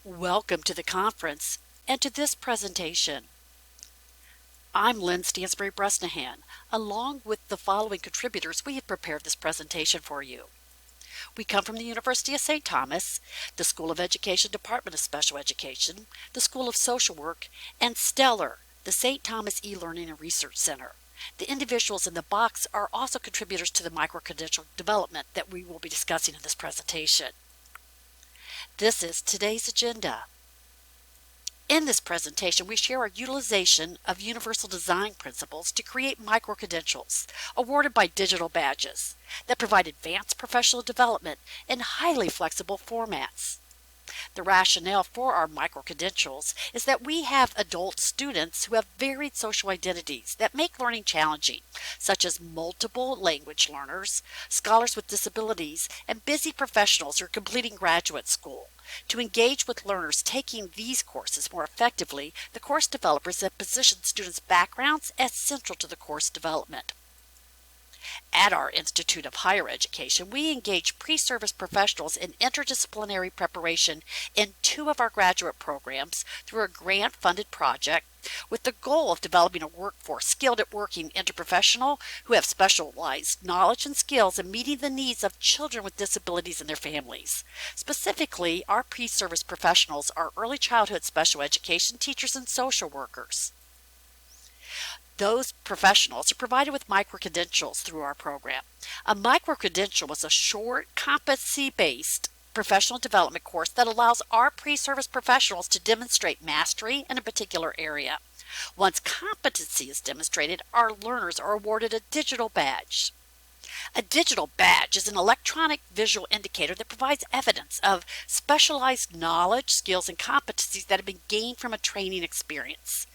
Welcome to the conference and to this presentation. I'm Lynn Stansbury Bresnahan. Along with the following contributors, we have prepared this presentation for you. We come from the University of St. Thomas, the School of Education Department of Special Education, the School of Social Work, and Stellar, the St. Thomas E-Learning and Research Center. The individuals in the box are also contributors to the microcredential development that we will be discussing in this presentation. This is today's agenda. In this presentation, we share our utilization of universal design principles to create microcredentials awarded by digital badges that provide advanced professional development in highly flexible formats. The rationale for our microcredentials is that we have adult students who have varied social identities that make learning challenging, such as multiple language learners, scholars with disabilities, and busy professionals who are completing graduate school. To engage with learners taking these courses more effectively, the course developers have positioned students' backgrounds as central to the course development. At our Institute of Higher Education, we engage pre-service professionals in interdisciplinary preparation in 2 of our graduate programs through a grant-funded project with the goal of developing a workforce skilled at working interprofessional who have specialized knowledge and skills in meeting the needs of children with disabilities and their families. Specifically, our pre-service professionals are early childhood special education teachers and social workers. Those professionals are provided with microcredentials through our program. A microcredential is a short, competency-based professional development course that allows our pre-service professionals to demonstrate mastery in a particular area. Once competency is demonstrated, our learners are awarded a digital badge. A digital badge is an electronic visual indicator that provides evidence of specialized knowledge, skills, and competencies that have been gained from a training experience.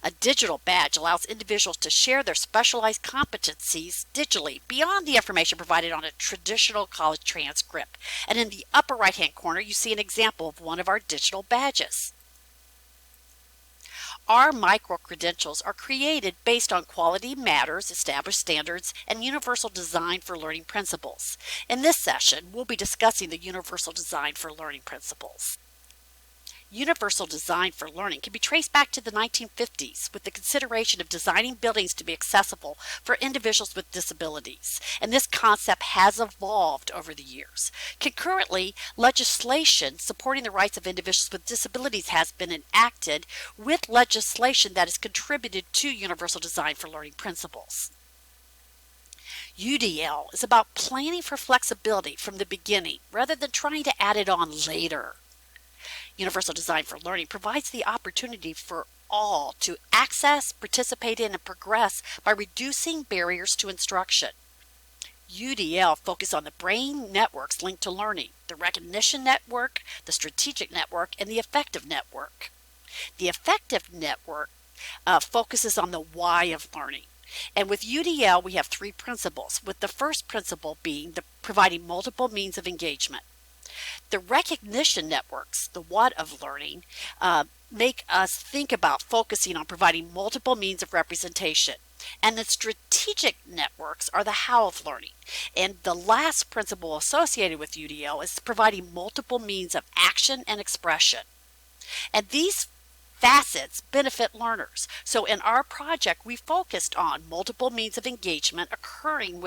A digital badge allows individuals to share their specialized competencies digitally beyond the information provided on a traditional college transcript. And in the upper right-hand corner, you see an example of one of our digital badges. Our microcredentials are created based on quality matters, established standards, and universal design for learning principles. In this session, we'll be discussing the universal design for learning principles. Universal design for learning can be traced back to the 1950s with the consideration of designing buildings to be accessible for individuals with disabilities, and this concept has evolved over the years. Concurrently, legislation supporting the rights of individuals with disabilities has been enacted with legislation that has contributed to universal design for learning principles. UDL is about planning for flexibility from the beginning rather than trying to add it on later. Universal Design for Learning provides the opportunity for all to access, participate in, and progress by reducing barriers to instruction. UDL focuses on the brain networks linked to learning, the recognition network, the strategic network, and the affective network. The affective network focuses on the why of learning. And with UDL, we have 3 principles, with the first principle being providing multiple means of engagement. The recognition networks, the what of learning, make us think about focusing on providing multiple means of representation. And the strategic networks are the how of learning. And the last principle associated with UDL is providing multiple means of action and expression. And these facets benefit learners. So in our project, we focused on multiple means of engagement occurring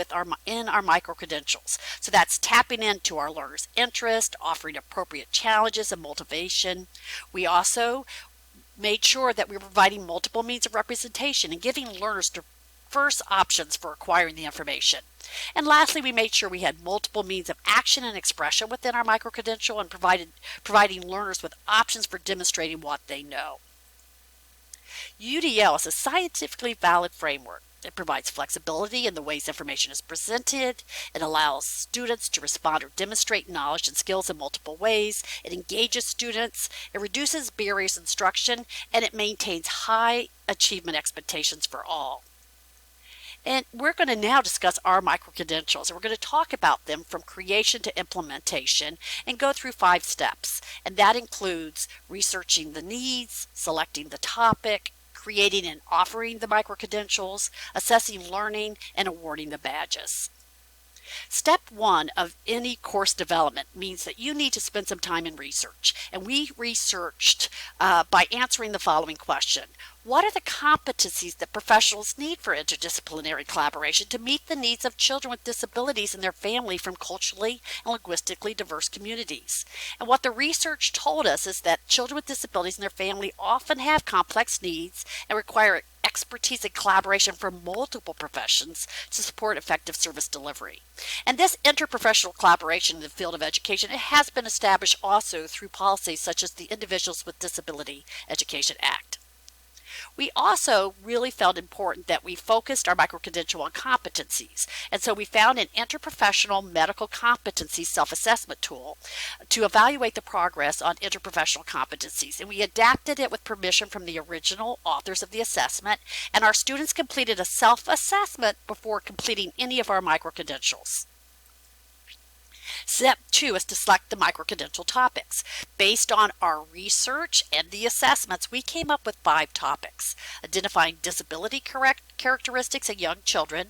in our microcredentials. So that's tapping into our learners' interest, offering appropriate challenges and motivation. We also made sure that we were providing multiple means of representation and giving learners diverse options for acquiring the information. And lastly, we made sure we had multiple means of action and expression within our microcredential and providing learners with options for demonstrating what they know. UDL is a scientifically valid framework. It provides flexibility in the ways information is presented. It allows students to respond or demonstrate knowledge and skills in multiple ways. It engages students. It reduces barriers to instruction, and it maintains high achievement expectations for all. And we're going to now discuss our microcredentials, and we're going to talk about them from creation to implementation and go through 5 steps. And that includes researching the needs, selecting the topic, creating and offering the microcredentials, assessing learning, and awarding the badges. Step one of any course development means that you need to spend some time in research. And we researched by answering the following question. What are the competencies that professionals need for interdisciplinary collaboration to meet the needs of children with disabilities and their family from culturally and linguistically diverse communities? And what the research told us is that children with disabilities and their family often have complex needs and require expertise and collaboration from multiple professions to support effective service delivery. And this interprofessional collaboration in the field of education, it has been established also through policies such as the Individuals with Disability Education Act. We also really felt important that we focused our microcredential on competencies. And so we found an interprofessional medical competency self-assessment tool to evaluate the progress on interprofessional competencies. And we adapted it with permission from the original authors of the assessment. And our students completed a self-assessment before completing any of our microcredentials. Step 2 is to select the microcredential topics. Based on our research and the assessments, we came up with 5 topics: identifying disability characteristics in young children,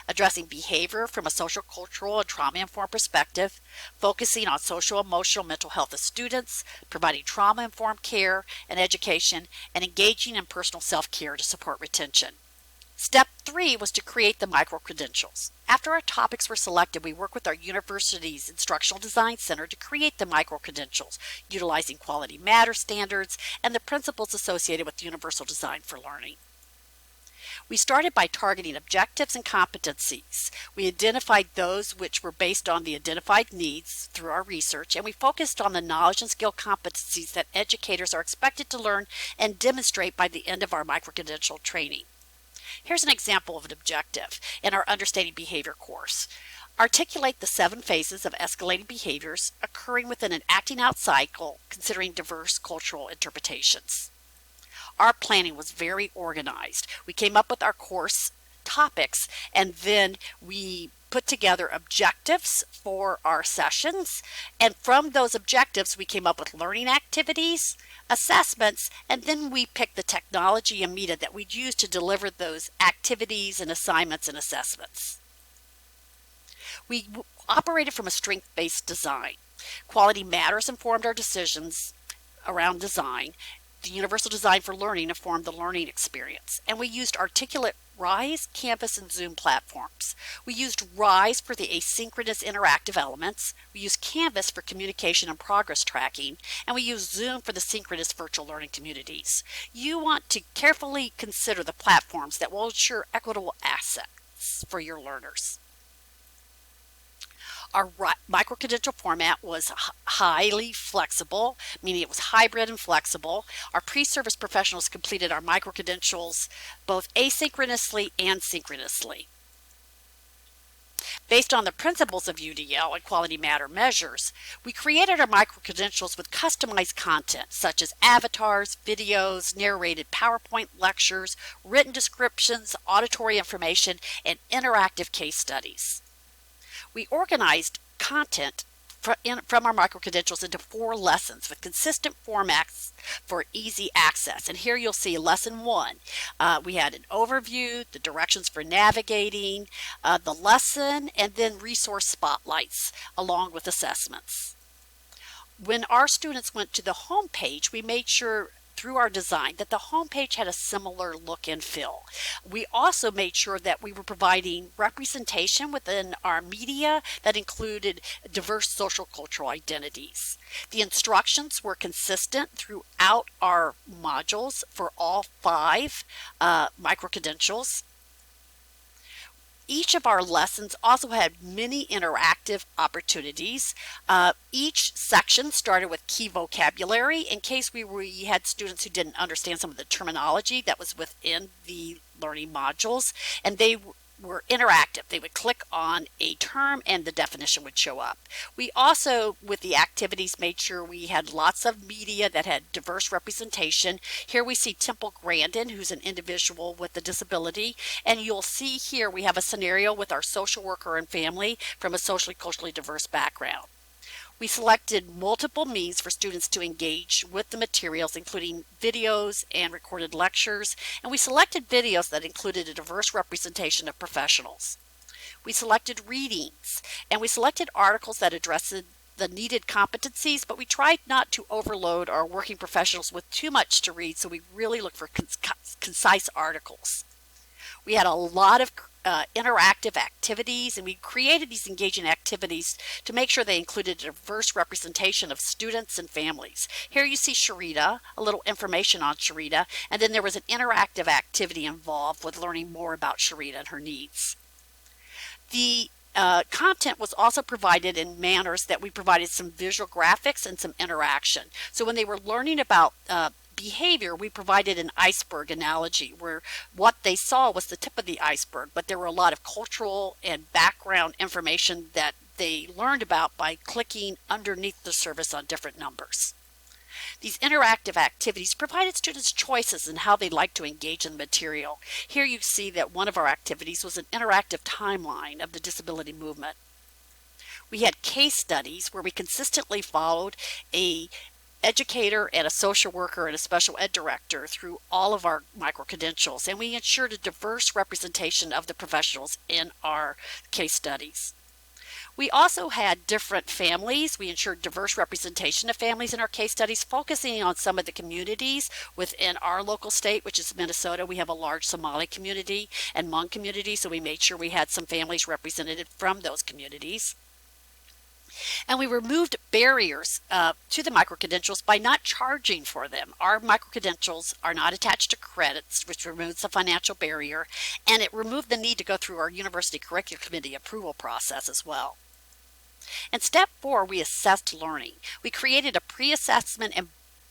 addressing behavior from a social, cultural, and trauma-informed perspective, focusing on social, emotional, mental health of students, providing trauma-informed care and education, and engaging in personal self-care to support retention. Step 3 was to create the microcredentials. After our topics were selected, we worked with our university's Instructional Design Center to create the microcredentials, utilizing Quality Matters standards and the principles associated with universal design for learning. We started by targeting objectives and competencies. We identified those which were based on the identified needs through our research, and we focused on the knowledge and skill competencies that educators are expected to learn and demonstrate by the end of our microcredential training. Here's an example of an objective in our Understanding Behavior course. Articulate the 7 phases of escalating behaviors occurring within an acting out cycle considering diverse cultural interpretations. Our planning was very organized. We came up with our course topics, and then we put together objectives for our sessions, and from those objectives we came up with learning activities, assessments, and then we picked the technology and media that we'd use to deliver those activities and assignments and assessments. We operated from a strength-based design. Quality Matters informed our decisions around design. The Universal Design for Learning informed the learning experience, and we used Articulate Rise, Canvas, and Zoom platforms. We used Rise for the asynchronous interactive elements, we used Canvas for communication and progress tracking, and we used Zoom for the synchronous virtual learning communities. You want to carefully consider the platforms that will ensure equitable access for your learners. Our microcredential format was highly flexible, meaning it was hybrid and flexible. Our pre-service professionals completed our microcredentials both asynchronously and synchronously. Based on the principles of UDL and Quality Matter measures, we created our microcredentials with customized content such as avatars, videos, narrated PowerPoint lectures, written descriptions, auditory information, and interactive case studies. We organized content from our microcredentials into 4 lessons with consistent formats for easy access. And here you'll see lesson 1. We had an overview, the directions for navigating, the lesson, and then resource spotlights along with assessments. When our students went to the home page, we made sure through our design that the homepage had a similar look and feel. We also made sure that we were providing representation within our media that included diverse social cultural identities. The instructions were consistent throughout our modules for all 5 microcredentials. Each of our lessons also had many interactive opportunities. Each section started with key vocabulary in case we had students who didn't understand some of the terminology that was within the learning modules, and they were interactive. They would click on a term and the definition would show up. We also, with the activities, made sure we had lots of media that had diverse representation. Here we see Temple Grandin, who's an individual with a disability, and you'll see here we have a scenario with our social worker and family from a socially, culturally diverse background. We selected multiple means for students to engage with the materials, including videos and recorded lectures, and we selected videos that included a diverse representation of professionals. We selected readings, and we selected articles that addressed the needed competencies, but we tried not to overload our working professionals with too much to read, so we really looked for concise articles. We had a lot of interactive activities, and we created these engaging activities to make sure they included a diverse representation of students and families. Here you see Sharita, a little information on Sharita, and then there was an interactive activity involved with learning more about Sharita and her needs. The content was also provided in manners that we provided some visual graphics and some interaction. So when they were learning about behavior, we provided an iceberg analogy where what they saw was the tip of the iceberg, but there were a lot of cultural and background information that they learned about by clicking underneath the surface on different numbers. These interactive activities provided students choices in how they like to engage in the material. Here you see that one of our activities was an interactive timeline of the disability movement. We had case studies where we consistently followed a educator and a social worker and a special ed director through all of our micro-credentials, and we ensured a diverse representation of the professionals in our case studies. We also had different families. We ensured diverse representation of families in our case studies, focusing on some of the communities within our local state, which is Minnesota. We have a large Somali community and Hmong community, so we made sure we had some families represented from those communities. And we removed barriers to the micro-credentials by not charging for them. Our micro-credentials are not attached to credits, which removes the financial barrier, and it removed the need to go through our University Curriculum Committee approval process as well. In step 4, we assessed learning. We created a pre-assessment and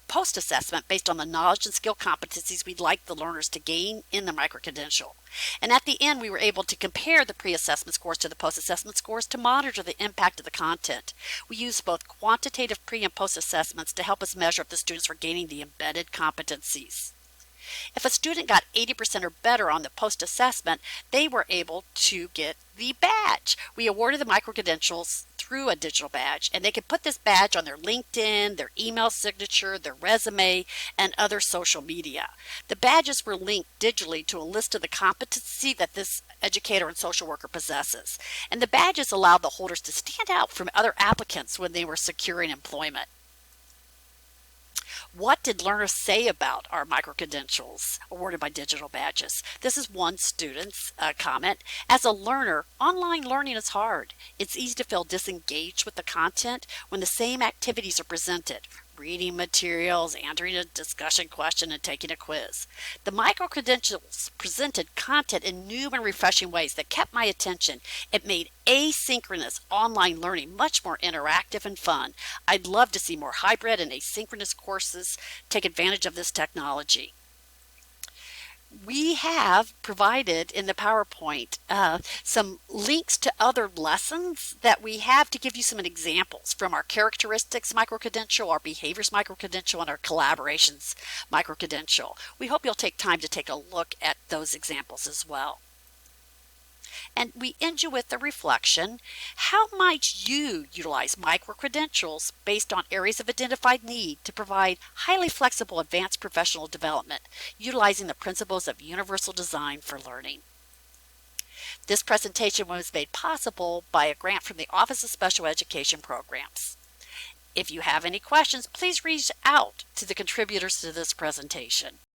post-assessment based on the knowledge and skill competencies we'd like the learners to gain in the micro-credential. And at the end, we were able to compare the pre-assessment scores to the post-assessment scores to monitor the impact of the content. We used both quantitative pre- and post-assessments to help us measure if the students were gaining the embedded competencies. If a student got 80% or better on the post-assessment, they were able to get the badge. We awarded the micro-credentials through a digital badge, and they could put this badge on their LinkedIn, their email signature, their resume, and other social media. The badges were linked digitally to a list of the competency that this educator and social worker possesses. And the badges allowed the holders to stand out from other applicants when they were securing employment. What did learners say about our micro-credentials awarded by digital badges? This is one student's comment. As a learner, online learning is hard. It's easy to feel disengaged with the content when the same activities are presented. Reading materials, answering a discussion question, and taking a quiz. The micro-credentials presented content in new and refreshing ways that kept my attention. It made asynchronous online learning much more interactive and fun. I'd love to see more hybrid and asynchronous courses take advantage of this technology. We have provided in the PowerPoint some links to other lessons that we have to give you some examples from our characteristics micro-credential, our behaviors micro-credential, and our collaborations micro-credential. We hope you'll take time to take a look at those examples as well. And we end you with a reflection. How might you utilize micro-credentials based on areas of identified need to provide highly flexible advanced professional development, utilizing the principles of universal design for learning? This presentation was made possible by a grant from the Office of Special Education Programs. If you have any questions, please reach out to the contributors to this presentation.